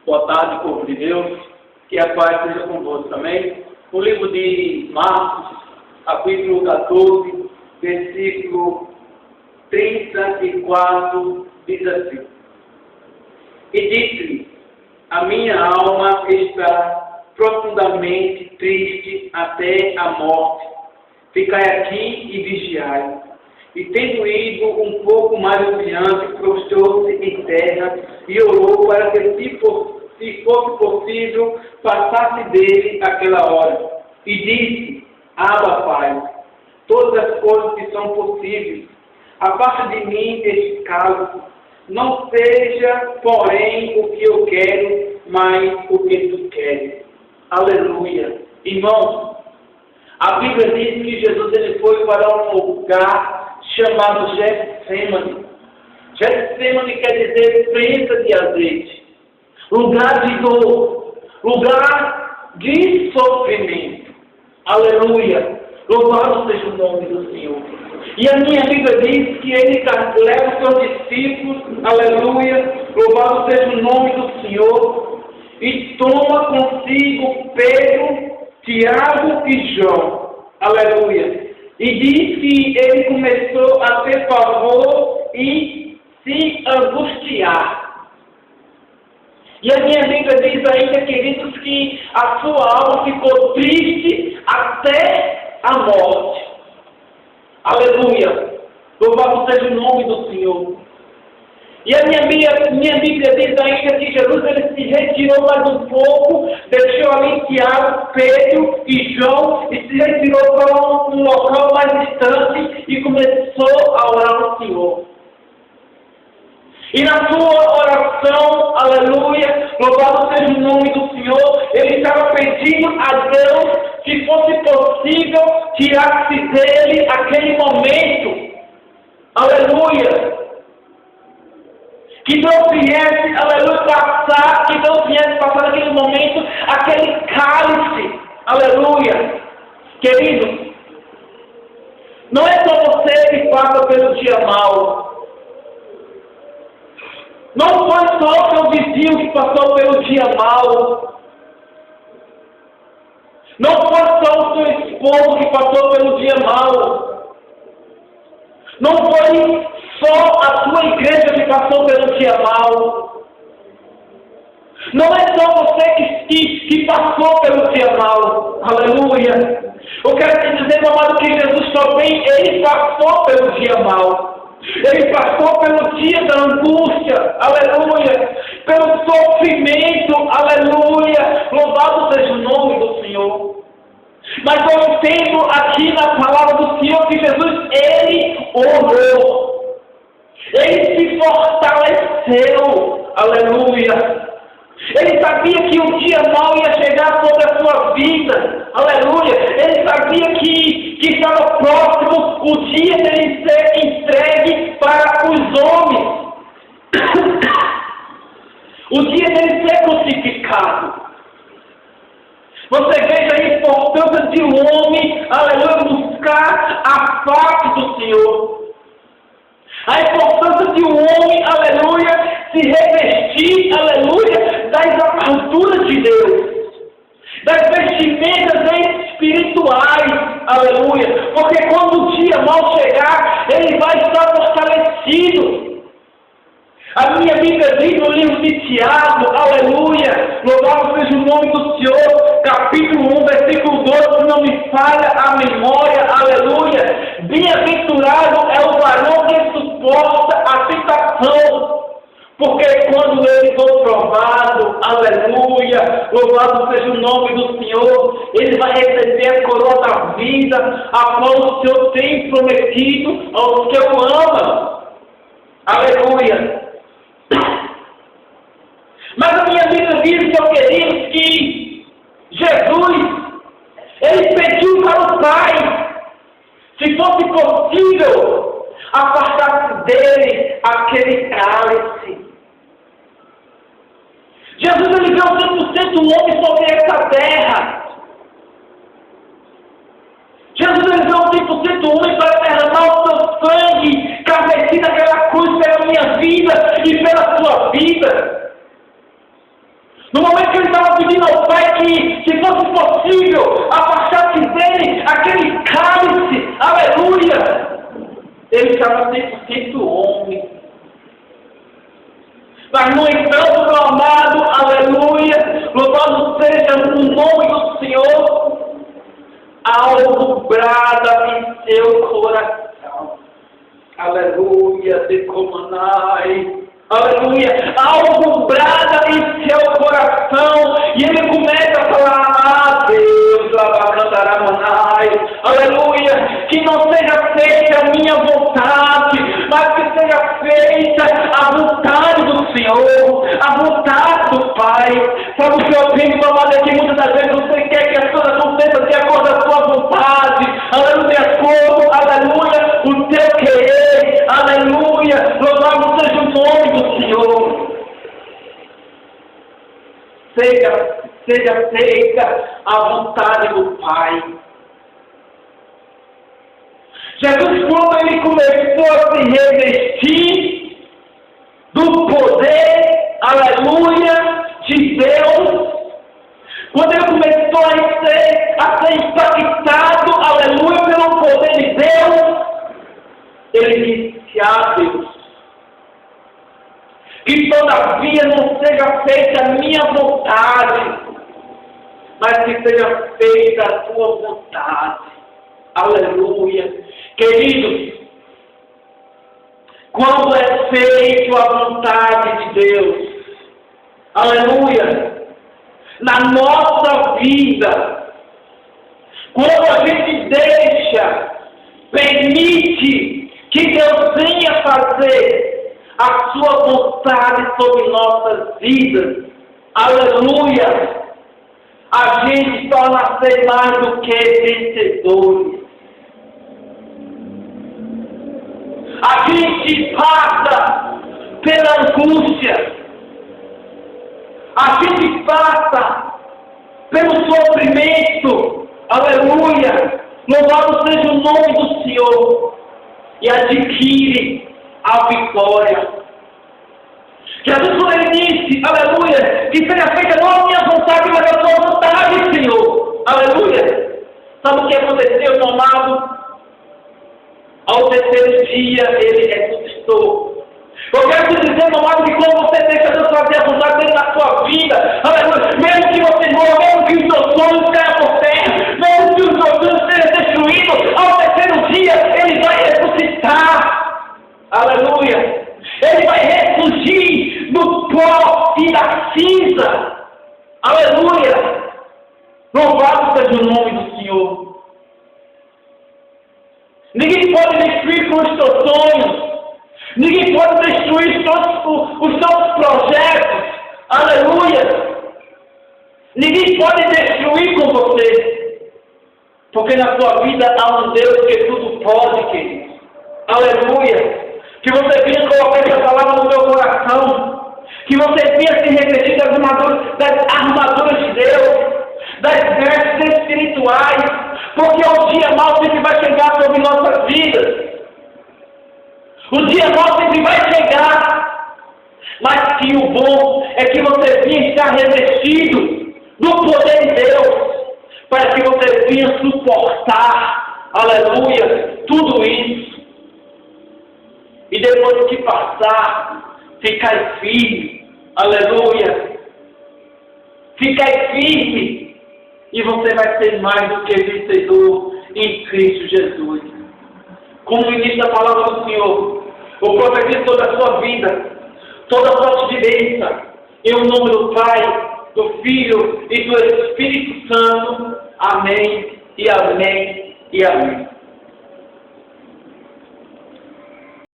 Boa tarde, povo de Deus. Que a paz seja convosco também. O livro de Marcos, capítulo 14, versículo 34, diz assim: E disse-lhe: a minha alma está profundamente triste até a morte. Ficai aqui e vigiai. E tendo ido um pouco mais adiante, prostrou-se em terra e orou para que, se fosse possível, passasse dele aquela hora. E disse: Abba, Pai, todas as coisas que são possíveis, afasta de mim este cálice. Não seja, porém, o que eu quero, mas o que tu queres. Aleluia. Irmãos, a Bíblia diz que Jesus ele foi para um lugar chamado Getsemane. Getsemane quer dizer prensa de azeite, lugar de dor, lugar de sofrimento. Aleluia. Louvado seja o nome do Senhor. E a minha Bíblia diz que ele leva os seus discípulos, aleluia, louvado seja o nome do Senhor, e toma consigo Pedro, Tiago e João, aleluia. E diz que ele começou a ter pavor e se angustiar. E a minha Bíblia diz ainda, queridos, que a sua alma ficou triste até a morte. Aleluia. Louvado seja o nome do Senhor. E a minha Bíblia diz ainda que Jesus ele se retirou mais um pouco, deixou ali Tiago, Pedro e João e se retirou para um local mais distante e começou a orar ao Senhor. E na sua oração, aleluia, louvado seja o nome do Senhor, ele estava pedindo a Deus que fosse possível tirar-se dele aquele momento, aleluia, que não viesse, aleluia, passar naquele momento, aquele cálice, aleluia. Querido, não é só você que passa pelo dia mau. Não foi só o seu vizinho que passou pelo dia mau. Não foi só o seu esposo que passou pelo dia mau. Não foi só a sua igreja que passou pelo dia mau. Não é só você que passou pelo dia mau. Aleluia. Eu quero te dizer, meu amado, que Jesus também, ele passou pelo dia mau. Ele passou pelo dia da angústia, aleluia, pelo sofrimento, aleluia, louvado seja o nome do Senhor. Mas eu entendo aqui na palavra do Senhor que Jesus, ele orou, ele se fortaleceu, aleluia. Ele sabia que o dia mau ia chegar sobre a sua vida, aleluia. Ele sabia que estava próximo o dia dele ser entregue para os homens, o dia dele ser crucificado. Você veja a importância de um homem, aleluia, buscar a face do Senhor. A importância de um homem, aleluia, se revestir, aleluia, das armaduras de Deus, das vestimentas espirituais, aleluia, porque quando o dia mau chegar, ele vai estar fortalecido. A minha Bíblia diz no livro de Tiago, aleluia, louvado seja o nome do Senhor, capítulo 1, versículo 2, se não me falha a memória, aleluia, bem-aventurado é o varão que suporta a tentação, porque quando ele for provado, aleluia, louvado seja o nome do Senhor, ele vai receber a coroa da vida, a qual o Senhor tem prometido aos que o amam, aleluia. Mas a minha Bíblia diz, meus queridos, que Jesus, ele pediu para o Pai, se fosse possível, afastar dele aquele cálice. Jesus, ele veio 100% homem sobre essa terra. Jesus, ele veio 100% homem para derramar o seu sangue, carmesino naquela cruz pela minha vida e pela sua vida. No momento que ele estava pedindo ao Pai que, se fosse possível, afastasse dele aquele cálice, aleluia, ele estava 100% homem. Mas, no entanto, meu amado, aleluia, louvado seja o nome do Senhor, algo brada em seu coração. Aleluia, decomanai. Aleluia, algo brada em seu coração, e ele começa a falar: Deus, Labacandaramanai, aleluia, que não seja feita a minha vontade, mas que seja feita a vontade do Senhor, a vontade do Pai. Sabe o que eu tenho, meu amado, é que muitas das vezes você quer que as coisas aconteçam de acordo com a sua vontade, aleluia, de acordo, aleluia, o teu querer, aleluia, louvado seja o nome do Senhor. Seja feita a vontade do Pai. Jesus, quando ele começou a se revestir do poder, aleluia, de Deus, quando ele começou a ser impactado, aleluia, pelo poder de Deus, ele disse: Deus, que todavia não seja feita a minha vontade, mas que seja feita a tua vontade. Aleluia. Queridos, quando é feita a vontade de Deus, aleluia, na nossa vida, quando a gente permite que Deus venha fazer a sua vontade sobre nossas vidas, aleluia, a gente torna-se mais do que vencedores. A gente passa pela angústia, a gente passa pelo sofrimento, aleluia, louvado seja o nome do Senhor, e adquire a vitória. Jesus, quando ele disse, aleluia, que seja feita não a minha vontade, mas a tua vontade, Senhor, aleluia. Sabe o que aconteceu, meu amado? Ao terceiro dia, ele ressuscitou. Eu quero te dizer, meu amado, que quando você deixa Deus fazer a vontade dele na sua vida, aleluia, mesmo que você morra, mesmo que os seus sonhos caiam por terra, mesmo que os seus sonhos sejam destruídos, ao terceiro dia, ele vai ressuscitar. Aleluia. Ele vai ressurgir do pó e da cinza. Aleluia. Louvado seja o nome do Senhor. Ninguém pode destruir com os seus sonhos. Ninguém pode destruir os seus projetos. Aleluia. Ninguém pode destruir com você. Porque na sua vida há um Deus que tudo pode, querido. Aleluia. Que você venha colocar essa palavra no meu coração. Que você venha se revestir das armaduras de Deus. Das vestes espirituais. Porque o dia mau sempre vai chegar sobre nossas vidas. O dia mau sempre vai chegar. Mas que o bom é que você venha estar revestido do poder de Deus. Para que você venha suportar, aleluia, tudo isso. E depois que passar, ficar firme, aleluia. Ficar firme. E você vai ser mais do que vencedor em Cristo Jesus. Como ministra a palavra do Senhor, eu profetizo toda a sua vida, toda a sua direita, em nome do Pai, do Filho e do Espírito Santo. Amém, e amém, e amém.